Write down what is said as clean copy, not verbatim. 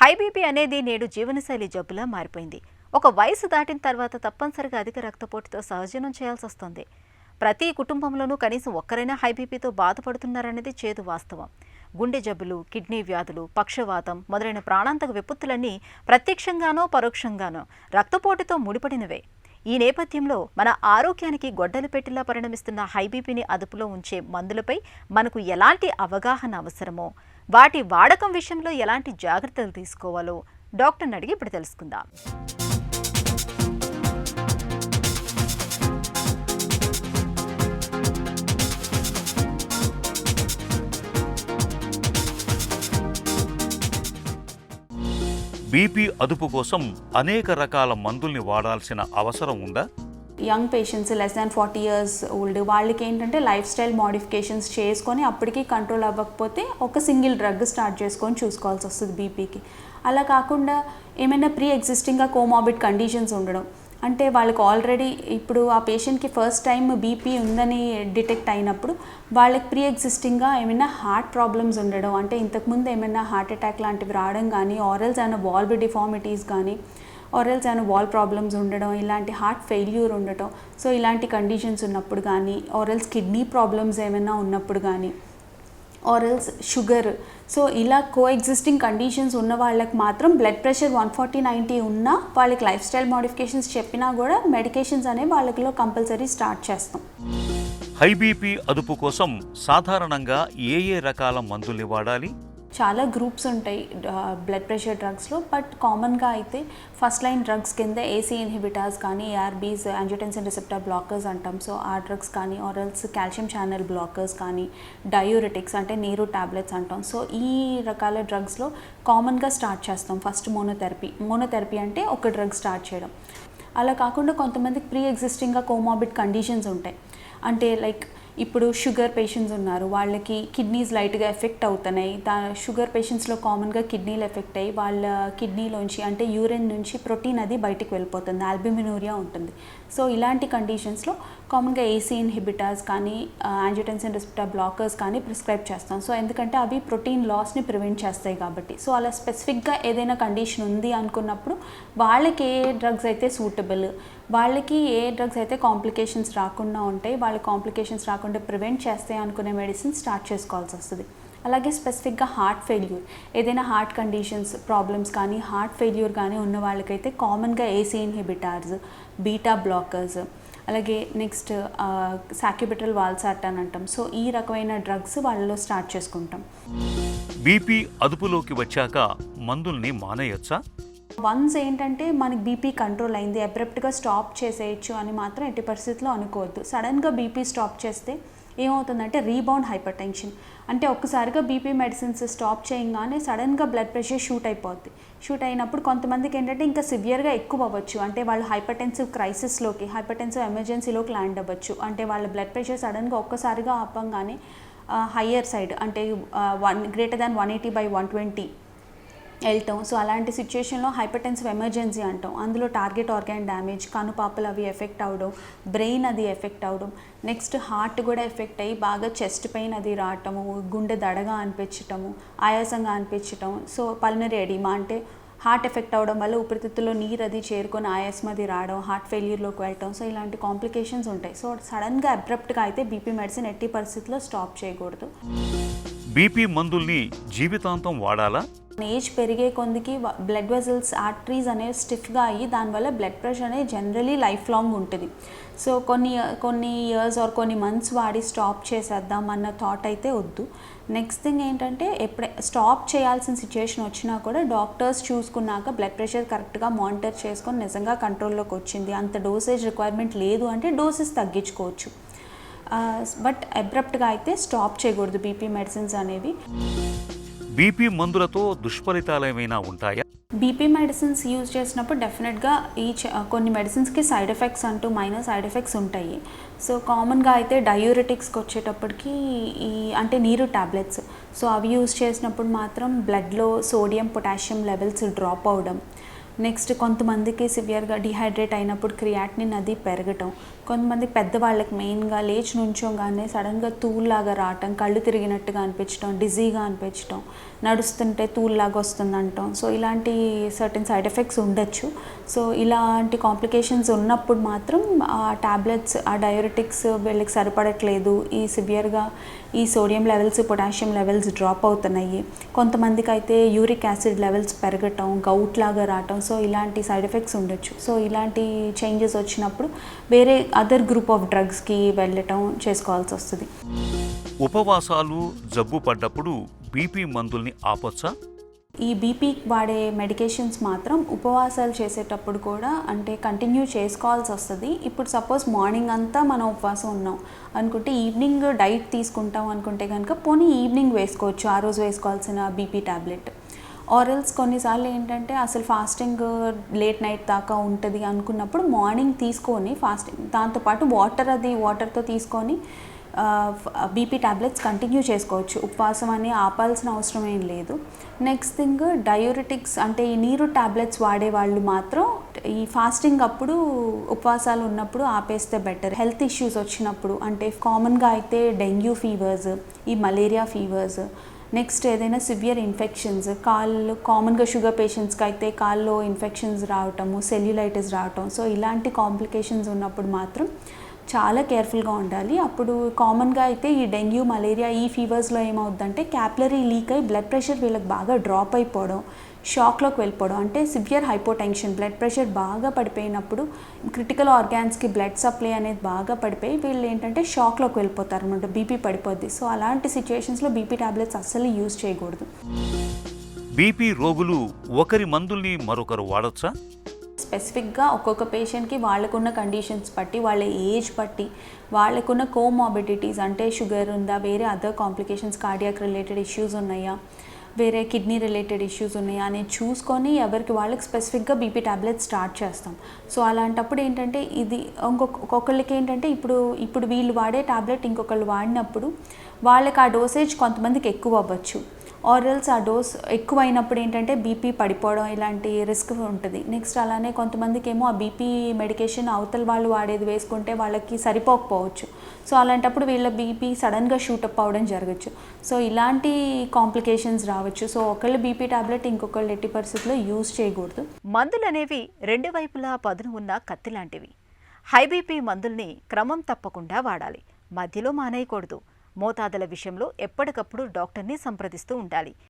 High BP అనేది నేడు జీవనశైలి జబ్బులా మారిపోయింది. ఒక వయసు దాటిన తర్వాత తప్పనిసరిగా అధిక రక్తపోటుతో సహజీవనం చేయాల్సి వస్తుంది. ప్రతి కుటుంబంలోనూ కనీసం ఒక్కరైనా హై బీపీతో బాధపడుతున్నారనేది చేదు వాస్తవం. గుండె జబ్బులు, కిడ్నీ వ్యాధులు, పక్షవాతం మొదలైన ప్రాణాంతక విపత్తులన్నీ ప్రత్యక్షంగానో పరోక్షంగానో రక్తపోటుతో ముడిపడినవే. ఈ నేపథ్యంలో మన ఆరోగ్యానికి గొడ్డలి పెట్టిలా పరిణమిస్తున్న హై బీపీని అదుపులో ఉంచే మందులపై మనకు ఎలాంటి అవగాహన అవసరమో, వాటి వాడకం విషయంలో ఎలాంటి జాగ్రత్తలు తీసుకోవాలో డాక్టర్ని అడిగి ఇప్పుడు తెలుసుకుందాం. బీపీ అదుపు కోసం అనేక రకాల మందుల్ని వాడాల్సిన అవసరం ఉందా? Young patients less than 40 years old వాళ్ళకి ఏంటంటే లైఫ్ స్టైల్ మోడిఫికేషన్స్ చేసుకొని అప్పటికి కంట్రోల్ అవ్వకపోతే ఒక సింగిల్ డ్రగ్ స్టార్ట్ చేసుకొని చూసుకోవాల్సి వస్తుంది బీపీకి. అలా కాకుండా ఏమైనా ప్రీ ఎగ్జిస్టింగ్గా కోమార్బిడ్ కండిషన్స్ ఉండడం, అంటే వాళ్ళకి ఆల్రెడీ ఇప్పుడు ఆ పేషెంట్కి ఫస్ట్ టైం బీపీ ఉందని డిటెక్ట్ అయినప్పుడు వాళ్ళకి ప్రీ ఎగ్జిస్టింగ్గా ఏమైనా హార్ట్ ప్రాబ్లమ్స్ ఉండడం, అంటే ఇంతకుముందు ఏమైనా హార్ట్ అటాక్ లాంటివి రావడం కానీ, ఆరల్స్ ఏమైనా వాల్వ్ డిఫార్మిటీస్ కానీ, ఆరల్స్ ఏమైనా వాల్ ప్రాబ్లమ్స్ ఉండడం, ఇలాంటి హార్ట్ ఫెయిల్యూర్ ఉండటం, సో ఇలాంటి కండిషన్స్ ఉన్నప్పుడు కానీ, ఆరల్స్ కిడ్నీ ప్రాబ్లమ్స్ ఏమైనా ఉన్నప్పుడు కానీ, ఆరల్స్ షుగర్, సో ఇలా కో ఎగ్జిస్టింగ్ కండిషన్స్ ఉన్న వాళ్ళకి మాత్రం బ్లడ్ ప్రెషర్ 140/90 ఉన్నా వాళ్ళకి లైఫ్ స్టైల్ మోడిఫికేషన్స్ చెప్పినా కూడా మెడికేషన్స్ అనేవి వాళ్ళలో కంపల్సరీ స్టార్ట్ చేస్తాం. హై బీపీ అదుపు కోసం సాధారణంగా ఏ రకాల మందుల్ని వాడాలి? చాలా గ్రూప్స్ ఉంటాయి బ్లడ్ ప్రెషర్ డ్రగ్స్లో, బట్ కామన్గా అయితే ఫస్ట్ లైన్ డ్రగ్స్ కింద ఏసీ ఇన్హిబిటర్స్ కానీ, ఏఆర్బీస్ యాంజియోటెన్సిన్ రిసెప్టర్ బ్లాకర్స్ అంటాం, సో ఆ డ్రగ్స్ కానీ, ఆరల్స్ కాల్షియం ఛానల్ బ్లాకర్స్ కానీ, డయూరిటిక్స్ అంటే నీరు టాబ్లెట్స్ అంటాం, సో ఈ రకాల డ్రగ్స్లో కామన్గా స్టార్ట్ చేస్తాం. ఫస్ట్ మోనోథెరపీ అంటే ఒక డ్రగ్ స్టార్ట్ చేయడం. అలా కాకుండా కొంతమందికి ప్రీ ఎగ్జిస్టింగ్గా కోమార్బిడ్ కండిషన్స్ ఉంటాయి, అంటే లైక్ ఇప్పుడు షుగర్ పేషెంట్స్ ఉన్నారు, వాళ్ళకి కిడ్నీస్ లైట్గా ఎఫెక్ట్ అవుతున్నాయి. షుగర్ పేషెంట్స్లో కామన్గా కిడ్నీలు ఎఫెక్ట్ అయ్యి వాళ్ళ కిడ్నీలోంచి అంటే యూరిన్ నుంచి ప్రోటీన్ అది బయటికి వెళ్ళిపోతుంది, ఆల్బుమినూరియా ఉంటుంది. సో ఇలాంటి కండిషన్స్లో కామన్గా ఏసీ ఇన్హిబిటర్స్ కానీ, యాంజియోటెన్సిన్ రిసెప్టర్ బ్లాకర్స్ కానీ ప్రిస్క్రైబ్ చేస్తాం. సో ఎందుకంటే అవి ప్రోటీన్ లాస్ని ప్రివెంట్ చేస్తాయి కాబట్టి. సో అలా స్పెసిఫిక్గా ఏదైనా కండిషన్ ఉంది అనుకున్నప్పుడు వాళ్ళకి ఏ డ్రగ్స్ అయితే సూటబుల్, వాళ్ళకి ఏ డ్రగ్స్ అయితే కాంప్లికేషన్స్ రాకుండా ఉంటాయి, వాళ్ళ కాంప్లికేషన్స్ రాకుండా ప్రివెంట్ చేస్తాయి అనుకునే మెడిసిన్ స్టార్ట్ చేసుకోవాల్సి వస్తుంది. అలాగే స్పెసిఫిక్గా హార్ట్ ఫెయిల్యూర్, ఏదైనా హార్ట్ కండిషన్స్ ప్రాబ్లమ్స్ కానీ, హార్ట్ ఫెయిల్యూర్ కానీ ఉన్న వాళ్ళకైతే కామన్గా ఏసీ ఇన్హిబిటర్స్, బీటా బ్లాకర్స్, అలాగే నెక్స్ట్ సాక్యుబిట్రల్ వాల్సార్టాన్ అంటాం, సో ఈ రకమైన డ్రగ్స్ వాళ్ళలో స్టార్ట్ చేసుకుంటాం. బీపీ అదుపులోకి వచ్చాక మందుల్ని మానేయొచ్చా? వన్స్ ఏంటంటే మనకి బీపీ కంట్రోల్ అయింది, అబ్రప్ట్గా స్టాప్ చేసేయచ్చు అని మాత్రం ఎట్టి పరిస్థితుల్లో అనుకోవద్దు. సడన్గా బీపీ స్టాప్ చేస్తే ఏమవుతుందంటే రీబౌండ్ హైపర్ టెన్షన్, అంటే ఒక్కసారిగా బీపీ మెడిసిన్స్ స్టాప్ చేయగానే సడన్గా బ్లడ్ ప్రెషర్ షూట్ అయిపోద్ది. షూట్ అయినప్పుడు కొంతమందికి ఏంటంటే ఇంకా సివియర్గా ఎక్కువ అవ్వచ్చు, అంటే వాళ్ళు హైపర్టెన్సివ్ క్రైసిస్లోకి, హైపర్టెన్సివ్ ఎమర్జెన్సీలోకి ల్యాండ్ అవ్వచ్చు. అంటే వాళ్ళ బ్లడ్ ప్రెషర్ సడన్గా ఒక్కసారిగా ఆపంగానే హయ్యర్ సైడ్ అంటే greater than 180/120 వెళ్తాం. సో అలాంటి సిచ్యుయేషన్లో హైపర్టెన్సివ్ ఎమర్జెన్సీ అంటాం. అందులో టార్గెట్ ఆర్గాన్ డ్యామేజ్, కనుపాపలు అవి ఎఫెక్ట్ అవ్వడం, బ్రెయిన్ అది ఎఫెక్ట్ అవ్వడం, నెక్స్ట్ హార్ట్ కూడా ఎఫెక్ట్ అయ్యి బాగా చెస్ట్ పెయిన్ అది రావటము, గుండె దడగా అనిపించటము, ఆయాసంగా అనిపించటం, సో పల్మనరీ ఎడిమా అంటే హార్ట్ ఎఫెక్ట్ అవ్వడం వల్ల ఊపిరితిత్తుల్లో నీరు అది చేరుకొని ఆయాసం అది రావడం, హార్ట్ ఫెయిల్యూర్లోకి వెళ్ళటం, సో ఇలాంటి కాంప్లికేషన్స్ ఉంటాయి. సో సడన్గా అబ్రప్ట్గా అయితే బీపీ మెడిసిన్ ఎట్టి పరిస్థితుల్లో స్టాప్ చేయకూడదు. బీపీ మందుల్ని జీవితాంతం వాడాలా? ఏజ్ పెరిగే కొందికి బ్లడ్ వెజల్స్, ఆర్టరీస్ అనేవి స్టిఫ్గా అయ్యి దానివల్ల బ్లడ్ ప్రెషర్ అనేది జనరలీ లైఫ్ లాంగ్ ఉంటుంది. సో కొన్ని ఇయర్స్ ఆర్ కొన్ని మంత్స్ వాడి స్టాప్ చేసేద్దాం అన్న థాట్ అయితే వద్దు. నెక్స్ట్ థింగ్ ఏంటంటే ఎప్పుడే స్టాప్ చేయాల్సిన సిచ్యుయేషన్ వచ్చినా కూడా డాక్టర్స్ చూసుకున్నాక బ్లడ్ ప్రెషర్ కరెక్ట్గా మానిటర్ చేసుకొని నిజంగా కంట్రోల్లోకి వచ్చింది, అంత డోసేజ్ రిక్వైర్మెంట్ లేదు అంటే డోసెస్ తగ్గించుకోవచ్చు. బట్ అబ్రప్ట్గా అయితే స్టాప్ చేయకూడదు బీపీ మెడిసిన్స్ అనేవి. బీపీ మందులతో దుష్ఫలితాలు ఏమైనా ఉంటాయా? బీపీ మెడిసిన్స్ యూజ్ చేసినప్పుడు డెఫినెట్గా కొన్ని మెడిసిన్స్కి సైడ్ ఎఫెక్ట్స్ అంటూ మైనర్ సైడ్ ఎఫెక్ట్స్ ఉంటాయి. సో కామన్గా అయితే డయూరిటిక్స్కి వచ్చేటప్పటికి అంటే నీరు టాబ్లెట్స్, సో అవి యూజ్ చేసినప్పుడు మాత్రం బ్లడ్లో సోడియం పొటాషియం లెవెల్స్ డ్రాప్ అవడం, నెక్స్ట్ కొంతమందికి సివియర్గా డిహైడ్రేట్ అయినప్పుడు క్రియాటినిన్ అది పెరగటం, కొంతమంది పెద్దవాళ్ళకి మెయిన్గా లేచి నుంచోగానే సడన్గా తూల్లాగా రావటం, కళ్ళు తిరిగినట్టుగా అనిపించడం, డిజీగా అనిపించడం, నడుస్తుంటే తూల్లాగా వస్తుంది అంటాం. సో ఇలాంటి సర్టెన్ సైడ్ ఎఫెక్ట్స్ ఉండొచ్చు. సో ఇలాంటి కాంప్లికేషన్స్ ఉన్నప్పుడు మాత్రం ఆ టాబ్లెట్స్, ఆ డయూరిటిక్స్ వీళ్ళకి సరిపడట్లేదు, ఈ సివియర్గా ఈ sodium levels, potassium levels drop అవుతున్నాయి, కొంతమందికి అయితే యూరిక్ యాసిడ్ లెవెల్స్ పెరగటం, గౌట్ లాగా రావటం, సో ఇలాంటి సైడ్ ఎఫెక్ట్స్ ఉండొచ్చు. సో ఇలాంటి చేంజెస్ వచ్చినప్పుడు వేరే అదర్ గ్రూప్ ఆఫ్ డ్రగ్స్కి వెళ్ళటం చేసుకోవాల్సి వస్తుంది. ఉపవాసాలు జబ్బు పడ్డప్పుడు బీపీ మందుల్ని ఆపొచ్చా? ఈ బీపీ వాడే మెడికేషన్స్ మాత్రం ఉపవాసాలు చేసేటప్పుడు కూడా అంటే కంటిన్యూ చేసుకోవాల్సి వస్తుంది. ఇప్పుడు సపోజ్ మార్నింగ్ అంతా మనం ఉపవాసం ఉన్నాం అనుకుంటే ఈవినింగ్ డైట్ తీసుకుంటాం అనుకుంటే కనుక పోనీ ఈవినింగ్ వేసుకోవచ్చు ఆ రోజు వేసుకోవాల్సిన బీపీ టాబ్లెట్. ఆరల్స్ కొన్నిసార్లు ఏంటంటే అసలు ఫాస్టింగ్ లేట్ నైట్ దాకా ఉంటుంది అనుకున్నప్పుడు మార్నింగ్ తీసుకొని ఫాస్టింగ్ దాంతోపాటు వాటర్తో తీసుకొని బీపీ టాబ్లెట్స్ కంటిన్యూ చేసుకోవచ్చు. ఉపవాసం అని ఆపాల్సిన అవసరం ఏం లేదు. నెక్స్ట్ థింగ్ డయూరిటిక్స్ అంటే ఈ నీరు టాబ్లెట్స్ వాడే వాళ్ళు మాత్రం ఈ ఫాస్టింగ్ అప్పుడు ఉపవాసాలు ఉన్నప్పుడు ఆపేస్తే బెటర్. హెల్త్ ఇష్యూస్ వచ్చినప్పుడు అంటే కామన్గా అయితే డెంగ్యూ ఫీవర్స్, ఈ మలేరియా ఫీవర్స్, నెక్స్ట్ ఏదైనా సివియర్ ఇన్ఫెక్షన్స్, కాళ్ళు కామన్గా షుగర్ పేషెంట్స్కి అయితే కాల్లో ఇన్ఫెక్షన్స్ రావటము, సెల్యులైటిస్ రావటం, సో ఇలాంటి కాంప్లికేషన్స్ ఉన్నప్పుడు మాత్రం చాలా కేర్ఫుల్గా ఉండాలి. అప్పుడు కామన్గా అయితే ఈ డెంగ్యూ, మలేరియా ఈ ఫీవర్స్లో ఏమవుద్దంటే క్యాపిలరీ లీక్ అయ్యి బ్లడ్ ప్రెషర్ వీళ్ళకి బాగా డ్రాప్ అయిపోవడం, షాక్లోకి వెళ్ళిపోవడం, అంటే సివియర్ హైపోటెన్షన్, బ్లడ్ ప్రెషర్ బాగా పడిపోయినప్పుడు క్రిటికల్ ఆర్గాన్స్కి బ్లడ్ సప్లై అనేది బాగా పడిపోయి వీళ్ళు ఏంటంటే షాక్లోకి వెళ్ళిపోతారు అనమాట, బీపీ పడిపోద్ది. సో అలాంటి సిచ్యుయేషన్స్లో బీపీ టాబ్లెట్స్ అస్సలు యూజ్ చేయకూడదు. బీపీ రోగులు ఒకరి మందుల్ని మరొకరు వాడొచ్చా? స్పెసిఫిక్గా ఒక్కొక్క పేషెంట్కి వాళ్ళకున్న కండిషన్స్ బట్టి, వాళ్ళ ఏజ్ బట్టి, వాళ్ళకున్న కోమార్బిడిటీస్ అంటే షుగర్ ఉందా, వేరే other complications, cardiac related issues ఉన్నాయా, వేరే కిడ్నీ రిలేటెడ్ ఇష్యూస్ ఉన్నాయా అని చూసుకొని ఎవరికి వాళ్ళకి స్పెసిఫిక్గా బీపీ టాబ్లెట్స్ స్టార్ట్ చేస్తాం. సో అలాంటప్పుడు ఏంటంటే ఇది ఒక్కొక్కళ్ళకి ఏంటంటే ఇప్పుడు వీళ్ళు వాడే టాబ్లెట్ ఇంకొకళ్ళు వాడినప్పుడు వాళ్ళకి ఆ డోసేజ్ కొంతమందికి ఎక్కువ అవ్వచ్చు, ఆరల్స్ ఆ డోస్ ఎక్కువైనప్పుడు ఏంటంటే బీపీ పడిపోవడం ఇలాంటి రిస్క్ ఉంటుంది. నెక్స్ట్ అలానే కొంతమందికి ఏమో ఆ బీపీ మెడికేషన్ అవతల వాళ్ళు వాడేది వేసుకుంటే వాళ్ళకి సరిపోకపోవచ్చు. సో అలాంటప్పుడు వీళ్ళ బీపీ సడన్గా షూటప్ అవ్వడం జరగచ్చు. సో ఇలాంటి కాంప్లికేషన్స్ రావచ్చు. సో ఒకళ్ళు బీపీ టాబ్లెట్ ఇంకొకళ్ళు ఎట్టి పరిస్థితుల్లో యూజ్ చేయకూడదు. మందులనేవి రెండు వైపులా పదును ఉన్న కత్తి లాంటివి. హై బీపీ మందుల్ని క్రమం తప్పకుండా వాడాలి, మధ్యలో మానేయకూడదు. మోతాదుల విషయంలో ఎప్పటికప్పుడు డాక్టర్ని సంప్రదిస్తూ ఉండాలి.